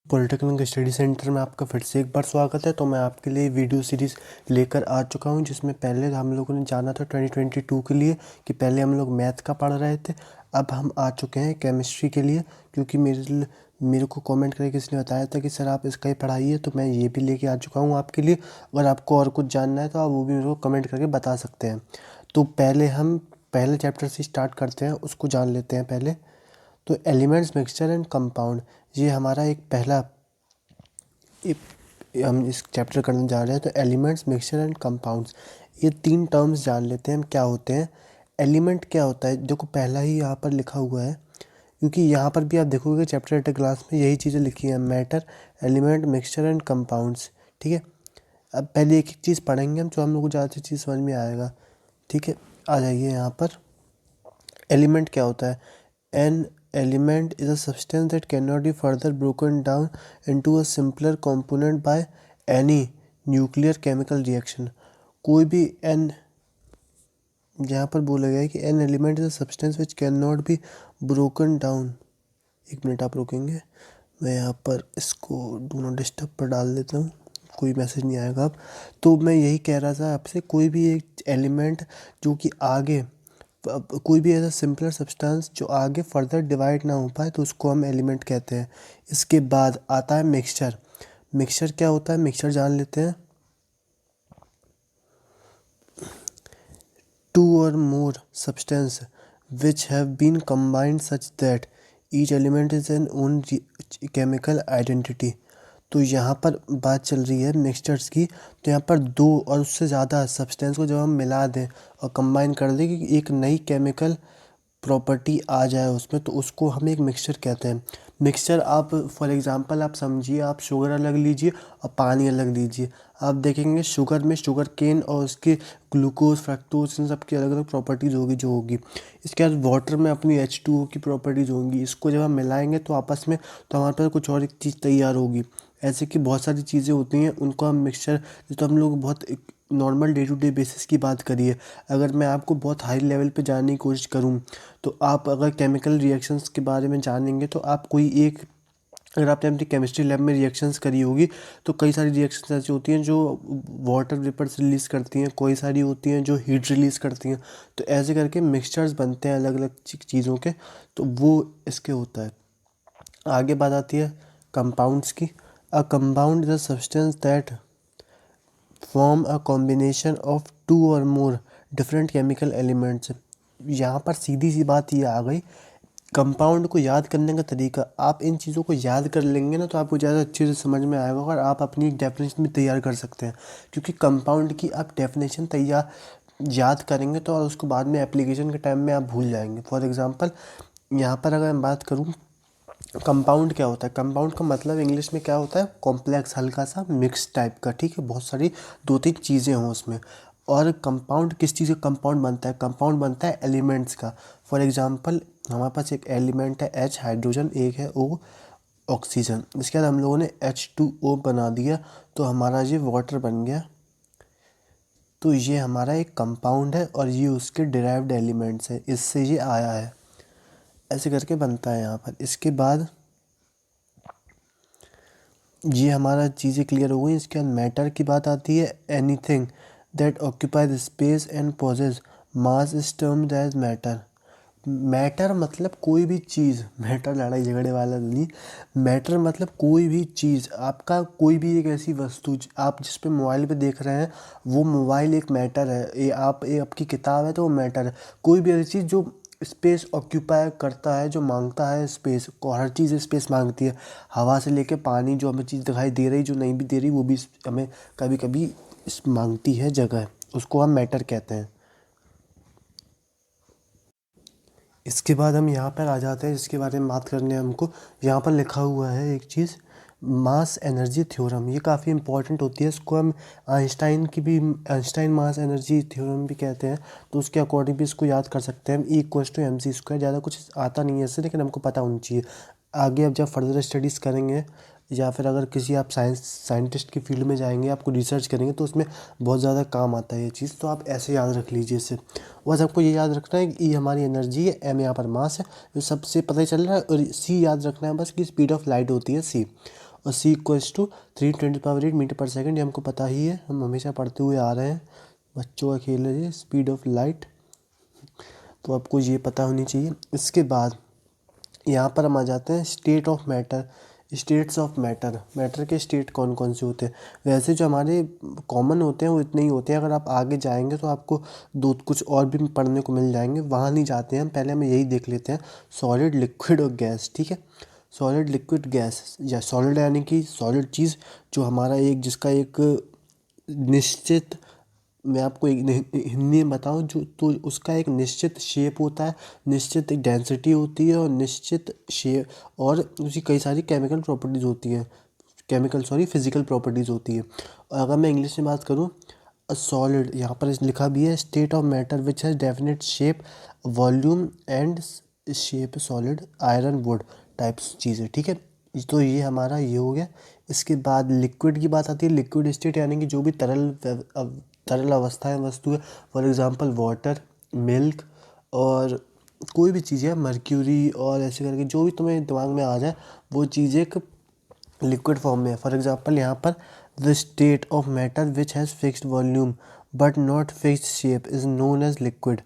Polytechnic study centre में आपका फिर से एक बार स्वागत है। तो मैं आपके लिए वीडियो सीरीज़ लेकर आ चुका हूं, जिसमें पहले हम लोगों ने जाना था 2022 के लिए कि पहले हम लोग मैथ का पढ़ रहे थे। अब हम आ चुके हैं केमिस्ट्री के लिए, क्योंकि मेरे को कमेंट करके किसी ने बताया था कि सर आप इसका ही पढ़ाइए, तो मैं ये भी लेके आ चुका हूँ आपके लिए। अगर आपको और कुछ जानना है तो आप वो भी मेरे को कमेंट करके बता सकते हैं। तो पहले हम पहले चैप्टर से स्टार्ट करते हैं, उसको जान लेते हैं पहले। तो एलिमेंट्स, मिक्सचर एंड कंपाउंड, ये हमारा एक पहला हम इस चैप्टर करने जा रहे हैं। तो एलिमेंट्स, मिक्सचर एंड कंपाउंड्स, ये तीन टर्म्स जान लेते हैं हम क्या होते हैं। एलिमेंट क्या होता है, देखो पहला ही यहाँ पर लिखा हुआ है, क्योंकि यहाँ पर भी आप देखोगे चैप्टर एट क्लास में यही चीज़ें लिखी हैं, matter, element, mixture and compounds. ठीक है, अब पहले एक एक चीज़ पढ़ेंगे हम, जो हम लोग को ज़्यादा चीज़ समझ में आएगा। ठीक है, आ जाइए यहाँ पर। एलिमेंट क्या होता है? An element is a substance that can not be further broken down into a simpler component by any nuclear chemical reaction. कोई भी एन, यहाँ पर बोला गया है कि an element is a substance which can not be broken down. एक minute आप रोकेंगे, मैं यहाँ पर इसको डू नॉट डिस्टर्ब पर डाल देता हूँ, कोई मैसेज नहीं आएगा अब। तो मैं यही कह रहा था आपसे, कोई भी एक एलिमेंट जो कि आगे, कोई भी ऐसा सिंपलर सब्सटेंस जो आगे फर्दर डिवाइड ना हो पाए, तो उसको हम एलिमेंट कहते हैं। इसके बाद आता है मिक्सचर। मिक्सचर क्या होता है, मिक्सचर जान लेते हैं। Two or more substance which have been combined such that each element is an own chemical identity. तो यहाँ पर बात चल रही है मिक्सचर्स की। तो यहाँ पर दो और उससे ज़्यादा सब्सटेंस को जब हम मिला दें और कंबाइन कर दें कि एक नई केमिकल प्रॉपर्टी आ जाए उसमें, तो उसको हम एक मिक्सचर कहते हैं। मिक्सचर आप फॉर एग्जांपल आप समझिए, आप शुगर अलग लीजिए और पानी अलग लीजिए। आप देखेंगे शुगर में शुगर केन और उसके ग्लूकोज, फ्रक्टोज, इन सब की अलग अलग प्रॉपर्टीज़ होगी जो होगी। इसके बाद वाटर में अपनी H2O की प्रॉपर्टीज़ होंगी। इसको जब हम मिलाएंगे तो आपस में, तो हमारे पास कुछ और एक चीज़ तैयार होगी। ऐसे कि बहुत सारी चीज़ें होती हैं, उनको हम मिक्सचर, तो हम लोग बहुत normal day to day basis की बात करिए। अगर मैं आपको बहुत हाई लेवल पे जानने की कोशिश करूं, तो आप अगर केमिकल रिएक्शंस के बारे में जानेंगे तो आप कोई एक, अगर आपने अपनी केमिस्ट्री लैब में रिएक्शंस करी होगी, तो कई सारी रिएक्शंस ऐसी होती हैं जो वाटर वेपर्स रिलीज़ करती हैं, कोई सारी होती हैं जो हीट रिलीज़ करती हैं। तो ऐसे करके मिक्सचर्स बनते हैं अलग अलग चीज़ों के, तो वो इसके होता है। आगे बात आती है कंपाउंड्स की। A compound is a substance that form a combination of two or more different chemical elements. यहाँ पर सीधी सी बात ये आ गई, कंपाउंड को याद करने का तरीका, आप इन चीज़ों को याद कर लेंगे ना तो आपको ज़्यादा अच्छे से समझ में आएगा और आप अपनी एक डेफिनेशन भी तैयार कर सकते हैं। क्योंकि कंपाउंड की आप डेफिनेशन तैयार याद करेंगे तो और उसको बाद में एप्लीकेशन के टाइम में आप भूल जाएंगे। फॉर एग्जांपल यहाँ पर अगर मैं बात करूँ, कंपाउंड क्या होता है, कंपाउंड का मतलब इंग्लिश में क्या होता है, कॉम्प्लेक्स, हल्का सा मिक्स टाइप का। ठीक है, बहुत सारी दो तीन चीज़ें हों उसमें। और कंपाउंड किस चीज़ का कंपाउंड बनता है, कंपाउंड बनता है एलिमेंट्स का। फॉर एग्जांपल हमारे पास एक एलिमेंट है H हाइड्रोजन, एक है O ऑक्सीजन। इसके बाद हम लोगों ने H2O बना दिया, तो हमारा ये वाटर बन गया। तो ये हमारा एक कंपाउंड है और ये उसके डिराइव्ड एलिमेंट्स है, इससे ये आया है। ऐसे करके बनता है यहाँ पर। इसके बाद ये हमारा चीज़ें क्लियर हो गई। इसके बाद मैटर की बात आती है। Anything that occupy the space and possess mass is termed as matter. Matter मतलब कोई भी चीज़, मैटर लड़ाई झगड़े वाला नहीं। मैटर मतलब कोई भी चीज़, आपका कोई भी एक ऐसी वस्तु, आप जिस पे मोबाइल पे देख रहे हैं वो मोबाइल एक मैटर है। ये आपकी किताब है तो वो मैटर है। कोई भी ऐसी चीज़ जो स्पेस ऑक्यूपाई करता है, जो मांगता है स्पेस को, हर चीज़ स्पेस मांगती है। हवा से लेके पानी, जो हमें चीज़ दिखाई दे रही, जो नहीं भी दे रही, वो भी हमें कभी कभी मांगती है जगह, उसको हम मैटर कहते हैं। इसके बाद हम यहाँ पर आ जाते हैं जिसके बारे में बात करनी है हमको। यहाँ पर लिखा हुआ है एक चीज़, मास एनर्जी थ्योरम। ये काफ़ी इंपॉर्टेंट होती है, इसको हम आइंस्टाइन की भी, आइंस्टाइन मास एनर्जी थ्योरम भी कहते हैं। तो उसके अकॉर्डिंग भी इसको याद कर सकते हैं हम। E=mc²। ज़्यादा कुछ आता नहीं है इससे, लेकिन हमको पता होनी चाहिए। आगे अब जब फर्दर स्टडीज़ करेंगे, या फिर अगर किसी आप साइंटिस्ट की फील्ड में जाएंगे, आपको रिसर्च करेंगे, तो उसमें बहुत ज़्यादा काम आता है ये चीज़। तो आप ऐसे याद रख लीजिए इसे। बस आपको ये याद रखना है कि E हमारी एनर्जी है, M यहाँ पर मास है, जो सबसे पता ही चल रहा है। और C याद रखना है बस कि स्पीड ऑफ लाइट होती है C। और c = 3 × 10⁸ मीटर पर सेकंड, ये हमको पता ही है, हम हमेशा पढ़ते हुए आ रहे हैं, बच्चों का खेल है ये, स्पीड ऑफ लाइट, तो आपको ये पता होनी चाहिए। इसके बाद यहाँ पर हम आ जाते हैं state of matter, states of matter. Matter के स्टेट कौन कौन से होते हैं? वैसे जो हमारे कॉमन होते हैं वो इतने ही होते हैं, अगर आप आगे जाएंगे तो आपको दो कुछ और भी पढ़ने को मिल जाएंगे, वहाँ नहीं जाते हैं हम, पहले हमें यही देख लेते हैं, सॉलिड, लिक्विड और गैस। ठीक है, सॉलिड, लिक्विड, गैस, या सॉलिड यानी कि सॉलिड चीज़ जो हमारा एक जिसका एक निश्चित, मैं आपको एक हिंदी में बताऊं, जो तो उसका एक निश्चित शेप होता है, निश्चित एक डेंसिटी होती है और निश्चित शेप, और उसकी कई सारी केमिकल प्रॉपर्टीज़ होती हैं, फिजिकल प्रॉपर्टीज़ होती है। और अगर मैं इंग्लिश में बात करूं, सॉलिड, यहाँ पर लिखा भी है state of matter which has definite shape, volume and shape, solid, iron, would types चीज़ें। ठीक है, तो ये हमारा ये हो गया। इसके बाद लिक्विड की बात आती है, लिक्विड स्टेट यानी कि जो भी तरल अवस्था है, वस्तु है, फॉर एग्जांपल वाटर, मिल्क, और कोई भी चीज़ है, मर्क्यूरी, और ऐसे करके जो भी तुम्हें दिमाग में आ जाए वो चीज़ एक लिक्विड फॉर्म में है। फॉर एग्जांपल यहाँ पर the state of matter which has fixed volume but not fixed shape is known as liquid.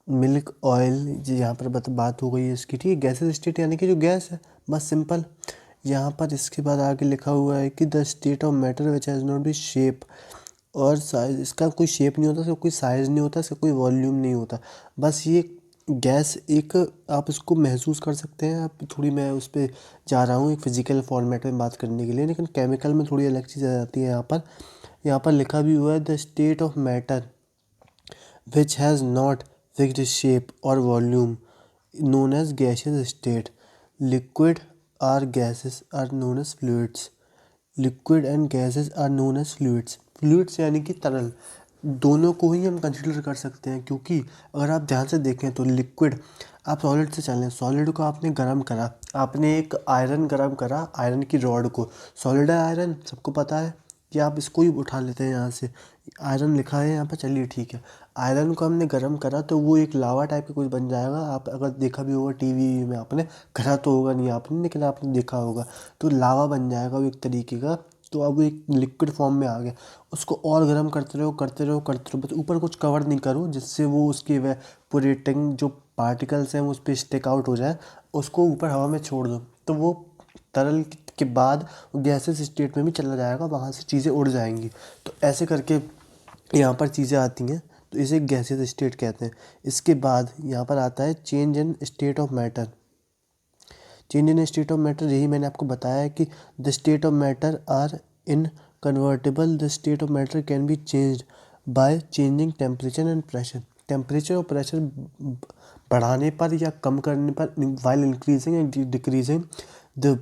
Milk, oil, यहाँ पर बात हो गई है इसकी। ठीक है, गैसेज स्टेट यानी कि जो गैस है, बस सिंपल। यहाँ पर इसके बाद आगे लिखा हुआ है कि the state of matter which has not be shape और साइज, इसका कोई शेप नहीं होता, इसका कोई साइज़ नहीं होता, इसका कोई वॉल्यूम नहीं होता, बस ये गैस एक, आप इसको महसूस कर सकते हैं। आप थोड़ी, मैं उस पर जा रहा हूँ एक फ़िज़िकल फॉर्मेट में बात करने के लिए, लेकिन केमिकल में थोड़ी अलग चीज़ आ जाती है। यहाँ पर लिखा भी हुआ है the state of matter which has not fixed shape और volume known as gaseous state. Liquid or gases are known as fluids. Liquid and gases are known as fluids. Fluids यानी कि तरल, दोनों को ही हम कंसिडर कर सकते हैं, क्योंकि अगर आप ध्यान से देखें तो लिक्विड, आप सॉलिड से चलें, सॉलिड को आपने गर्म करा, आपने एक आयरन गर्म करा, आयरन की रॉड को, सॉलिड है आयरन, सबको पता है कि आप इसको ही उठा लेते हैं यहाँ से, आयरन लिखा है यहाँ पर, चलिए ठीक है, आयरन को हमने गर्म करा तो वो एक लावा टाइप का कुछ बन जाएगा। आप अगर देखा भी होगा टीवी में, आपने करा तो होगा नहीं आपने, लेकिन आपने देखा होगा, तो लावा बन जाएगा वो एक तरीके का। तो अब वो एक लिक्विड फॉर्म में आ गया, उसको और गर्म करते रहो करते रहो करते रहो, बस ऊपर कुछ कवर नहीं करो जिससे वो उसकी वेपोरेटिंग जो पार्टिकल्स हैं वो उस पर स्टिक आउट हो जाए, उसको ऊपर हवा में छोड़ दो, तो वो तरल के बाद गैसेस स्टेट में भी चला जाएगा, वहाँ से चीज़ें उड़ जाएंगी। तो ऐसे करके यहाँ पर चीज़ें आती हैं, तो इसे गैसेस स्टेट कहते हैं। इसके बाद यहाँ पर आता है change in state of matter. Change in state of matter, यही मैंने आपको बताया है कि the state of matter are in convertible, the state of matter can be changed by changing temperature and pressure. Temperature और प्रेशर बढ़ाने पर या कम करने पर, while increasing and decreasing, the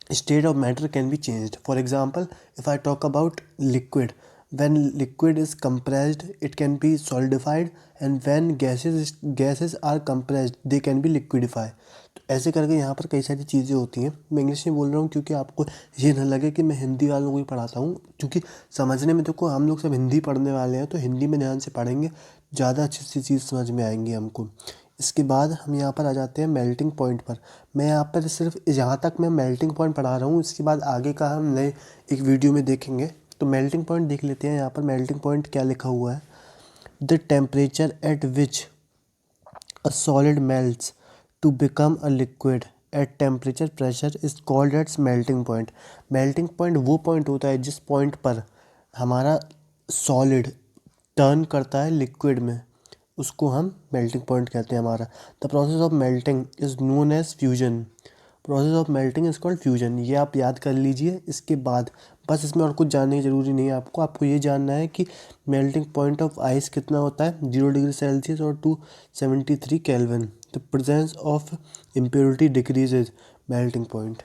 state of matter can be changed. For example, if I talk about liquid, when liquid is compressed it can be solidified, and when gases are compressed they can be liquefied. तो ऐसे करके यहाँ पर कई सारी चीज़ें होती हैं। मैं इंग्लिश में बोल रहा हूँ क्योंकि आपको ये ना लगे कि मैं हिंदी वालों को ही पढ़ाता हूँ, क्योंकि समझने में, देखो हम लोग सब हिंदी पढ़ने वाले हैं तो हिंदी में ध्यान से पढ़ेंगे, ज़्यादा अच्छी सी चीज़ समझ में आएंगी हमको। इसके बाद हम यहाँ पर आ जाते हैं मेल्टिंग पॉइंट पर। मैं यहाँ पर सिर्फ यहाँ तक मैं मेल्टिंग पॉइंट पढ़ा रहा हूँ, इसके बाद आगे का हम नए एक वीडियो में देखेंगे। तो मेल्टिंग पॉइंट देख लेते हैं। यहाँ पर मेल्टिंग पॉइंट क्या लिखा हुआ है, the temperature at which a solid melts to become a liquid at temperature pressure is called its melting point. Melting point वो पॉइंट होता है जिस पॉइंट पर हमारा सॉलिड टर्न करता है लिक्विड में, उसको हम मेल्टिंग पॉइंट कहते हैं हमारा। The process of melting is known as fusion. Process of melting is called fusion, ये आप याद कर लीजिए। इसके बाद बस इसमें और कुछ जानने की ज़रूरी नहीं है आपको ये जानना है कि मेल्टिंग पॉइंट ऑफ आइस कितना होता है, 0 डिग्री सेल्सियस और 273 kelvin. The presence of impurity decreases melting point.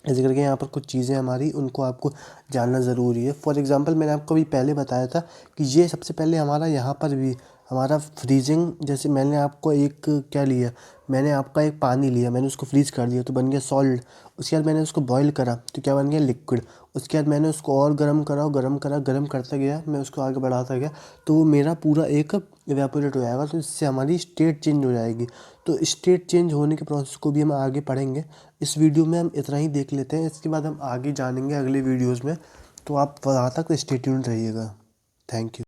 ऐसे करके यहाँ पर कुछ चीज़ें हमारी, उनको आपको जानना ज़रूरी है। फॉर एग्ज़ाम्पल मैंने आपको अभी पहले बताया था कि ये सबसे पहले हमारा यहाँ पर भी हमारा फ्रीजिंग, जैसे मैंने आपको एक क्या लिया, मैंने आपका एक पानी लिया, मैंने उसको फ्रीज कर दिया तो बन गया सॉल्ट। उसके बाद मैंने उसको बॉईल करा तो क्या बन गया, लिक्विड। उसके बाद मैंने उसको और गर्म करा, गर्म करता गया, मैं उसको आगे बढ़ाता गया, तो वो मेरा पूरा एक इवेपोरेट हो जाएगा। तो इससे हमारी स्टेट चेंज हो जाएगी। तो स्टेट चेंज होने के प्रोसेस को भी हम आगे पढ़ेंगे। इस वीडियो में हम इतना ही देख लेते हैं, इसके बाद हम आगे जानेंगे अगले वीडियोज़ में। तो आप वहाँ तक स्टे ट्यून्ड रहिएगा। Thank you.